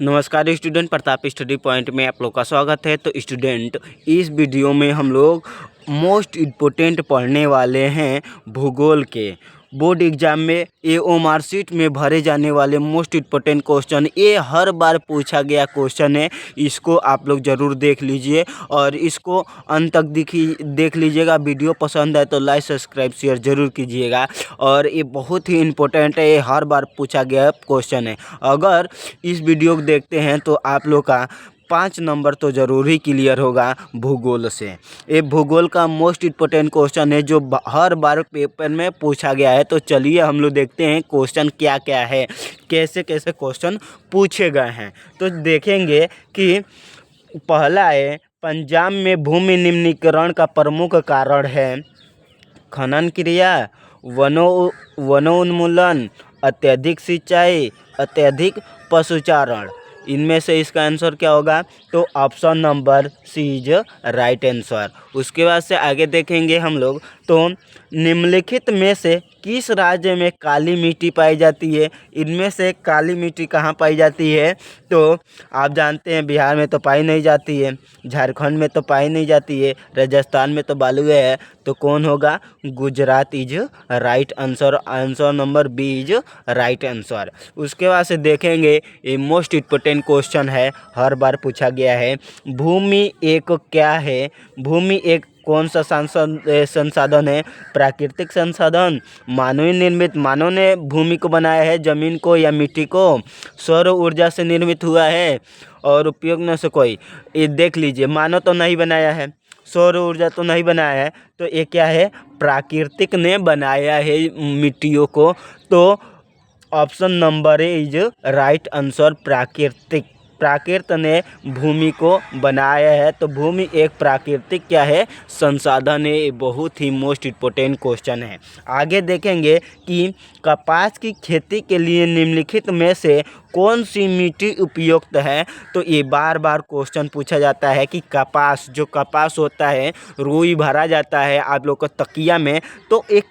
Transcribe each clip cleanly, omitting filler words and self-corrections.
नमस्कार student, Pratap study point में आप लोग का स्वागत है। तो स्टूडेंट, इस वीडियो में हम लोग मोस्ट इम्पोर्टेंट पढ़ने वाले हैं भूगोल के। बोर्ड एग्जाम में ओएमआर शीट में भरे जाने वाले मोस्ट इम्पोर्टेंट क्वेश्चन, ये हर बार पूछा गया क्वेश्चन है। इसको आप लोग ज़रूर देख लीजिए और इसको अंत तक देख लीजिएगा। वीडियो पसंद है तो लाइक सब्सक्राइब शेयर ज़रूर कीजिएगा। और ये बहुत ही इम्पोर्टेंट है, ये हर बार पूछा गया क्वेश्चन है। अगर इस वीडियो को देखते हैं तो आप लोग का 5 नंबर तो ज़रूर ही क्लियर होगा भूगोल से। ये भूगोल का मोस्ट इम्पोर्टेंट क्वेश्चन है जो हर बार पेपर में पूछा गया है। तो चलिए हम लोग देखते हैं क्वेश्चन क्या क्या है, कैसे कैसे क्वेश्चन पूछे गए हैं। तो देखेंगे कि पहला है, पंजाब में भूमि निम्नीकरण का प्रमुख कारण है खनन क्रिया, वनोन्मूलन, अत्यधिक सिंचाई, अत्यधिक पशुचारण। इनमें से इसका आंसर क्या होगा? तो option number C is right answer. उसके बाद से आगे देखेंगे हम लोग, तो निम्नलिखित में से किस राज्य में काली मिट्टी पाई जाती है? इनमें से काली मिट्टी कहाँ पाई जाती है? तो आप जानते हैं बिहार में तो पाई नहीं जाती है, झारखंड में तो पाई नहीं जाती है, राजस्थान में तो बालुए है। तो कौन होगा? Gujarat is right answer. Answer number B is right answer. उसके बाद से देखेंगे, ये मोस्ट इम्पोर्टेंट क्वेश्चन है, हर बार पूछा गया है। भूमि एक क्या है? भूमि एक कौन सा संसाधन है? प्राकृतिक संसाधन, मानव निर्मित, मानव ने भूमि को बनाया है, जमीन को या मिट्टी को, सौर ऊर्जा से निर्मित हुआ है और उपयोग में से कोई। ये देख लीजिए, मानव तो नहीं बनाया है, सौर ऊर्जा तो नहीं बनाया है, तो ये क्या है? प्राकृतिक ने बनाया है मिट्टियों को। तो option number A is right answer. प्राकृतिक, प्राकृत ने भूमि को बनाया है। तो भूमि एक प्राकृतिक क्या है? संसाधन है। ये बहुत ही मोस्ट इम्पोर्टेंट क्वेश्चन है। आगे देखेंगे कि कपास की खेती के लिए निम्नलिखित में से कौन सी मिट्टी उपयुक्त है? तो ये बार बार क्वेश्चन पूछा जाता है कि कपास, जो कपास होता है, रुई भरा जाता है आप लोग को तकिया में, तो एक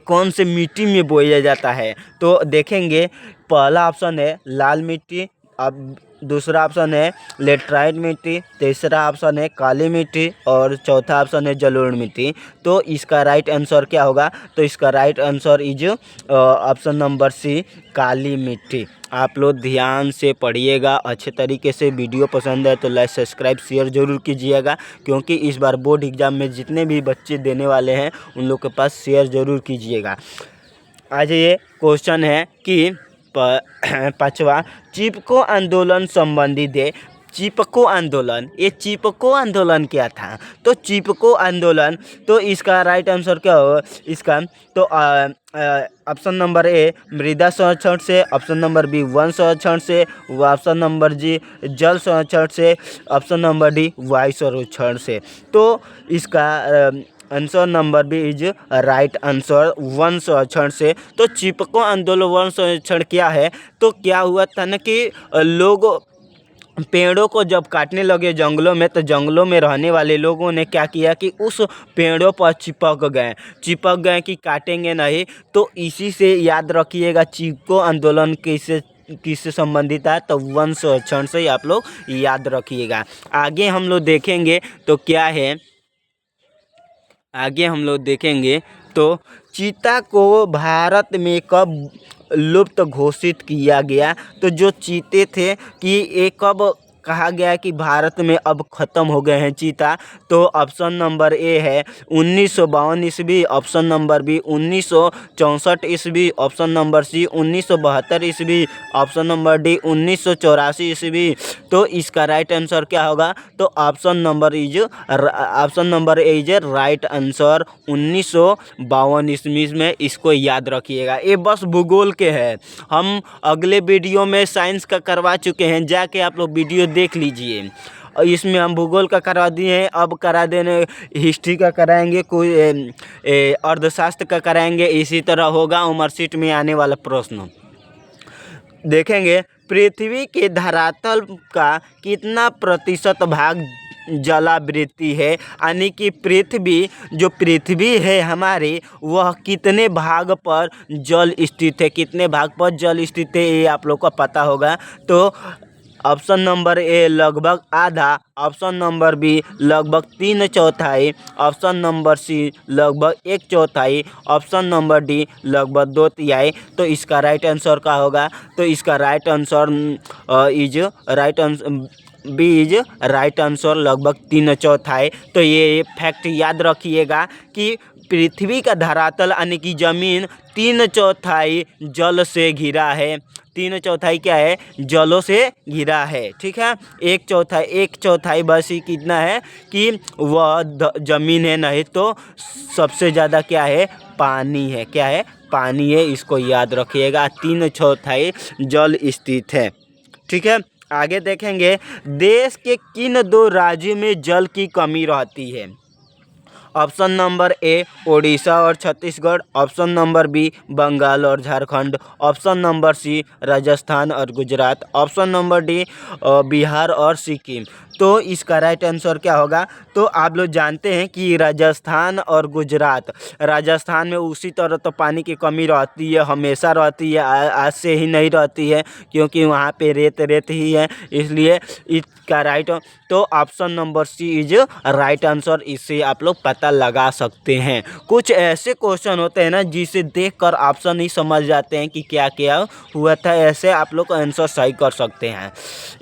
कौन से मिट्टी में बोया जाता है? तो देखेंगे, पहला ऑप्शन है लाल मिट्टी, अब दूसरा ऑप्शन है लेटराइट मिट्टी, तीसरा ऑप्शन है काली मिट्टी और चौथा ऑप्शन है जलोढ़ मिट्टी। तो इसका राइट आंसर क्या होगा? तो इसका right answer is option number C, काली मिट्टी। आप लोग ध्यान से पढ़िएगा अच्छे तरीके से। वीडियो पसंद है तो लाइक सब्सक्राइब शेयर ज़रूर कीजिएगा, क्योंकि इस बार बोर्ड एग्ज़ाम में जितने भी बच्चे देने वाले हैं उन लोग के पास शेयर ज़रूर कीजिएगा। आज ये क्वेश्चन है कि पांचवा, चिपको आंदोलन संबंधित है। चिपको आंदोलन, ये चिपको आंदोलन क्या था? तो चिपको आंदोलन, तो इसका राइट आंसर क्या होगा इसका? तो ऑप्शन नंबर ए मृदा संरक्षण से, ऑप्शन नंबर बी वन संरक्षण से, ऑप्शन नंबर जी जल संरक्षण से, ऑप्शन नंबर डी वायु संरक्षण से। तो इसका answer number B is right answer, वन संरक्षण से। तो चिपको आंदोलन वन संरक्षण क्या है? तो क्या हुआ था ना कि लोग पेड़ों को जब काटने लगे जंगलों में, तो जंगलों में रहने वाले लोगों ने क्या किया कि उस पेड़ों पर चिपक गए कि काटेंगे नहीं। तो इसी से याद रखिएगा, चिपको आंदोलन किससे संबंधित है? तो वन संरक्षण से आप लोग याद रखिएगा। आगे हम लोग देखेंगे तो क्या है, आगे हम लोग देखेंगे तो चीता को भारत में कब लुप्त घोषित किया गया? तो जो चीते थे कि ये कब कहा गया कि भारत में अब ख़त्म हो गए हैं चीता? तो ऑप्शन नंबर ए है 1952 ईस्वी, ऑप्शन नंबर बी 1964 ईस्वी, ऑप्शन नंबर सी 1972 ईस्वी, ऑप्शन नंबर डी 1984 ईस्वी। तो इसका राइट आंसर क्या होगा? तो option number A is right answer, 1952 ईस्वी में। इसको याद रखिएगा। ये बस भूगोल के हैं, हम अगले वीडियो में साइंस का करवा चुके हैं, जाके आप लोग वीडियो देख लीजिए। इसमें हम भूगोल का करवा दिए हैं, अब करा देने हिस्ट्री का कराएंगे, कोई अर्थशास्त्र का कराएंगे। इसी तरह होगा ओएमआर शीट में आने वाला प्रश्न। देखेंगे, पृथ्वी के धरातल का कितना प्रतिशत भाग जलावृत्ति है, यानी कि पृथ्वी जो पृथ्वी है हमारी वह कितने भाग पर जल स्थित है, कितने भाग पर जल स्थित है ये आप लोग को पता होगा। तो ऑप्शन नंबर ए लगभग आधा, ऑप्शन नंबर बी लगभग 3/4, ऑप्शन नंबर सी लगभग 1/4, ऑप्शन नंबर डी लगभग 2/3। तो इसका राइट आंसर क्या होगा? तो इसका right answer B is right answer, लगभग 3/4। तो ये फैक्ट याद रखिएगा कि पृथ्वी का धरातल यानी कि जमीन 3/4 जल से घिरा है। 3/4 क्या है? जलों से घिरा है, ठीक है। 1/4 बस ही कितना है कि वह जमीन है, नहीं तो सबसे ज़्यादा क्या है? पानी है। क्या है? पानी है, इसको याद रखिएगा। 3/4 जल स्थित है, ठीक है। आगे देखेंगे, देश के किन 2 राज्यों में जल की कमी रहती है? ऑप्शन नंबर ए ओडिशा और Chhattisgarh, option number B Bengal और Jharkhand, option number C Rajasthan और Gujarat, option number D Bihar और सिक्किम। तो इसका राइट आंसर क्या होगा? तो आप लोग जानते हैं कि राजस्थान और गुजरात, राजस्थान में उसी तरह तो पानी की कमी रहती है, हमेशा रहती है, आज से ही नहीं रहती है, क्योंकि वहाँ पे रेत ही है, इसलिए इसका राइट। तो option number C is right answer, इससे आप लोग पता लगा सकते हैं। कुछ ऐसे क्वेश्चन होते हैं ना जिसे देखकर ऑप्शन ही समझ जाते हैं कि क्या क्या हुआ था, ऐसे आप लोग आंसर सही कर सकते हैं।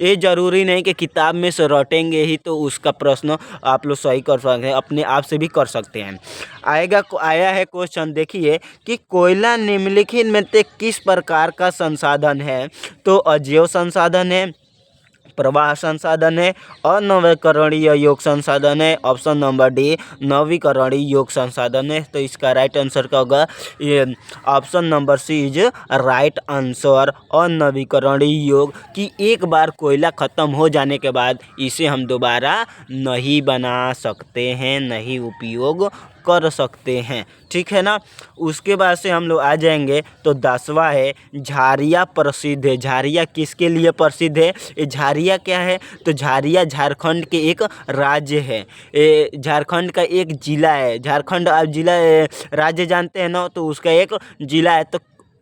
ये ज़रूरी नहीं कि किताब में से रटेंगे ही तो उसका प्रश्न आप लोग सही कर सकते हैं, अपने आप से भी कर सकते हैं। आया है क्वेश्चन, देखिए कि कोयला निम्नलिखित में से किस प्रकार का संसाधन है? तो अजैव संसाधन है, प्रवाह संसाधन है, अनवीकरणीय योग संसाधन है, ऑप्शन नंबर डी नवीकरणीय योग संसाधन है। तो इसका राइट आंसर क्या होगा? ये option number C is right answer, अनवीकरणीय योग, कि एक बार कोयला ख़त्म हो जाने के बाद इसे हम दोबारा नहीं बना सकते हैं, नहीं उपयोग कर सकते हैं, ठीक है ना। उसके बाद से हम लोग आ जाएंगे तो 10वां है झारिया प्रसिद्ध है। झारिया किसके लिए प्रसिद्ध है? ये झारिया क्या है? तो झारिया झारखंड के एक राज्य है, ये झारखंड का एक जिला है। झारखंड आप जिला राज्य जानते हैं ना, तो उसका एक जिला है। तो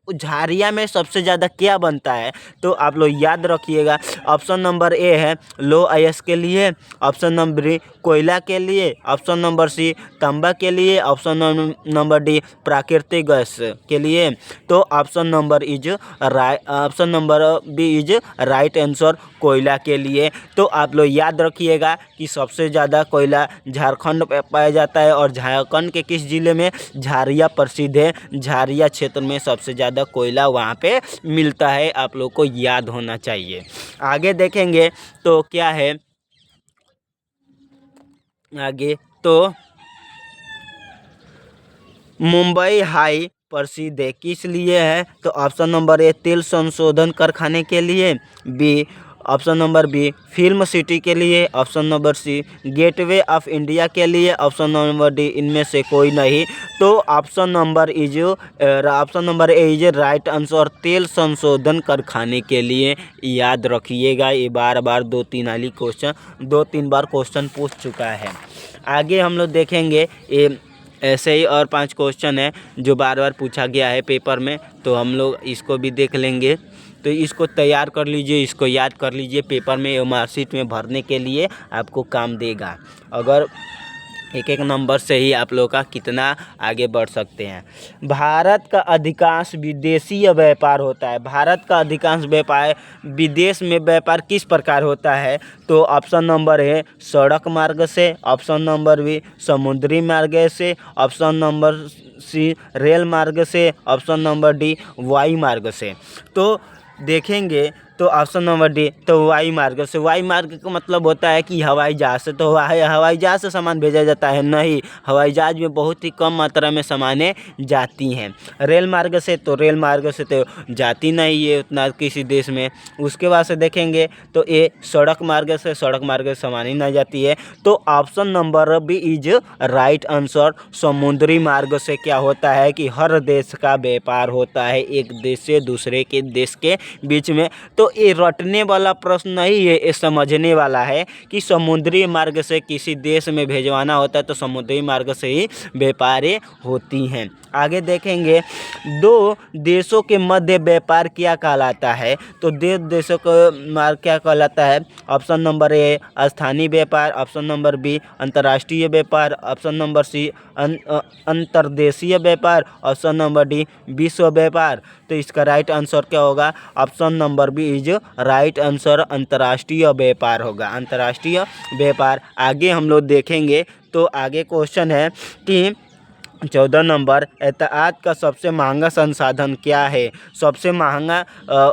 झारिया में सबसे ज़्यादा क्या बनता है? तो आप लोग याद रखिएगा, ऑप्शन नंबर ए है लो अयस्क के लिए, ऑप्शन नंबर बी कोयला के लिए, ऑप्शन नंबर सी तांबा के लिए, ऑप्शन नंबर डी प्राकृतिक गैस के लिए। तो option number B is right answer, कोयला के लिए। तो आप लोग याद रखिएगा कि सबसे ज़्यादा कोयला झारखंड में पाया जाता है, और झारखंड के किस जिले में? झारिया प्रसिद्ध है। झारिया क्षेत्र में सबसे ज़्यादा कोयला वहाँ पे मिलता है, आप लोग को याद होना चाहिए। आगे देखेंगे तो क्या है आगे, तो मुंबई हाई प्रसिद्ध है किस लिए है? तो ऑप्शन नंबर ए तेल संशोधन कारखाने के लिए, B option number B film city के लिए, option number C gateway of India के लिए, ऑप्शन नंबर डी इनमें से कोई नहीं। तो option number A is right answer, तेल संशोधन कारखाने के लिए। याद रखिएगा, ये बार 2-3 बार क्वेश्चन पूछ चुका है। आगे हम लोग देखेंगे, ये ऐसे ही और 5 क्वेश्चन है जो बार बार पूछा गया है पेपर में, तो हम लोग इसको भी देख लेंगे। तो इसको तैयार कर लीजिए, इसको याद कर लीजिए, पेपर में मार्कशीट में भरने के लिए आपको काम देगा। अगर एक नंबर से ही आप लोग का कितना आगे बढ़ सकते हैं। भारत का अधिकांश विदेशीय व्यापार होता है। भारत का अधिकांश व्यापार विदेश में व्यापार किस प्रकार होता है? तो ऑप्शन नंबर है सड़क मार्ग से, ऑप्शन नंबर बी समुद्री मार्ग से, ऑप्शन नंबर सी रेल मार्ग से, ऑप्शन नंबर डी वायु मार्ग से। तो देखेंगे तो ऑप्शन नंबर डी, तो वायु मार्ग से। वायु मार्ग का मतलब होता है कि हवाई जहाज से। तो हवाई जहाज से सामान भेजा जाता है? नहीं, हवाई जहाज में बहुत ही कम मात्रा में सामानें जाती हैं। रेल मार्ग से, तो रेल मार्ग से तो जाती नहीं है उतना किसी देश में। उसके बाद से देखेंगे तो ये सड़क मार्ग से, सड़क मार्ग से सामान ही नहीं जाती है। तो option number B is right answer, समुद्री मार्ग से क्या होता है कि हर देश का व्यापार होता है एक देश से दूसरे के देश के बीच में। तो तो ये रटने वाला प्रश्न नहीं है, ये समझने वाला है कि समुद्री मार्ग से किसी देश में भेजवाना होता है तो समुद्री मार्ग से ही व्यापारें होती हैं। आगे देखेंगे, दो देशों के मध्य व्यापार क्या कहलाता है? तो दो देशों का मार्ग क्या कहलाता है? ऑप्शन नंबर ए स्थानीय व्यापार, ऑप्शन नंबर बी अंतर्राष्ट्रीय व्यापार, ऑप्शन नंबर सी अंतर्देशीय व्यापार, ऑप्शन नंबर डी विश्व व्यापार। तो इसका राइट आंसर क्या होगा? Option number B is right answer, अंतर्राष्ट्रीय व्यापार होगा, अंतर्राष्ट्रीय व्यापार। आगे हम लोग देखेंगे तो आगे क्वेश्चन है कि 14 नंबर, यातायात का सबसे महंगा संसाधन क्या है? सबसे महंगा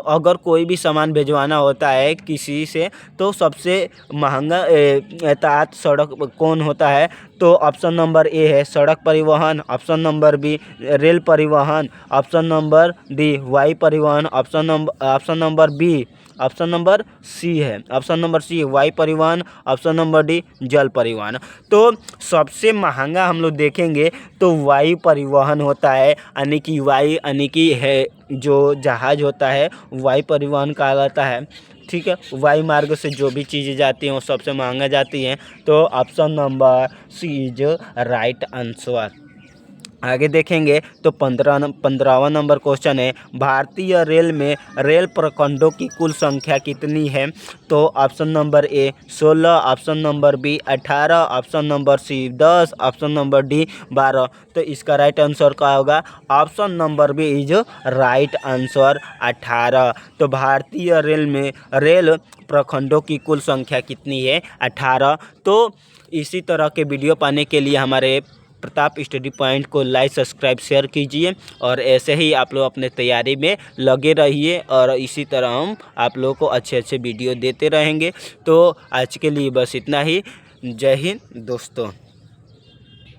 अगर कोई भी सामान भिजवाना होता है किसी से तो सबसे महंगा यातायात सड़क कौन होता है? तो ऑप्शन नंबर ए है सड़क परिवहन, ऑप्शन नंबर बी रेल परिवहन, ऑप्शन नंबर डी वायु परिवहन, option number B option number C है, ऑप्शन नंबर सी वायु परिवहन, ऑप्शन नंबर डी जल परिवहन। तो सबसे महंगा हम लोग देखेंगे तो वायु परिवहन होता है, यानी कि वायु यानी कि है जो जहाज होता है वायु परिवहन कहलाता है। ठीक है, वायु मार्ग से जो भी चीज़ें जाती हैं वो सबसे महंगा जाती हैं। तो option number C is right answer. आगे देखेंगे तो 15वां नंबर क्वेश्चन है, भारतीय रेल में रेल प्रखंडों की कुल संख्या कितनी है? तो option number A 16, option number B 18, option number C 10, option number D 12। तो इसका राइट आंसर क्या होगा? Option number B is right answer 18। तो भारतीय रेल में रेल प्रखंडों की कुल संख्या कितनी है? 18। तो इसी तरह के वीडियो पाने के लिए हमारे प्रताप स्टडी पॉइंट को लाइक सब्सक्राइब शेयर कीजिए और ऐसे ही आप लोग अपने तैयारी में लगे रहिए और इसी तरह हम आप लोगों को अच्छे अच्छे वीडियो देते रहेंगे। तो आज के लिए बस इतना ही। जय हिंद दोस्तों।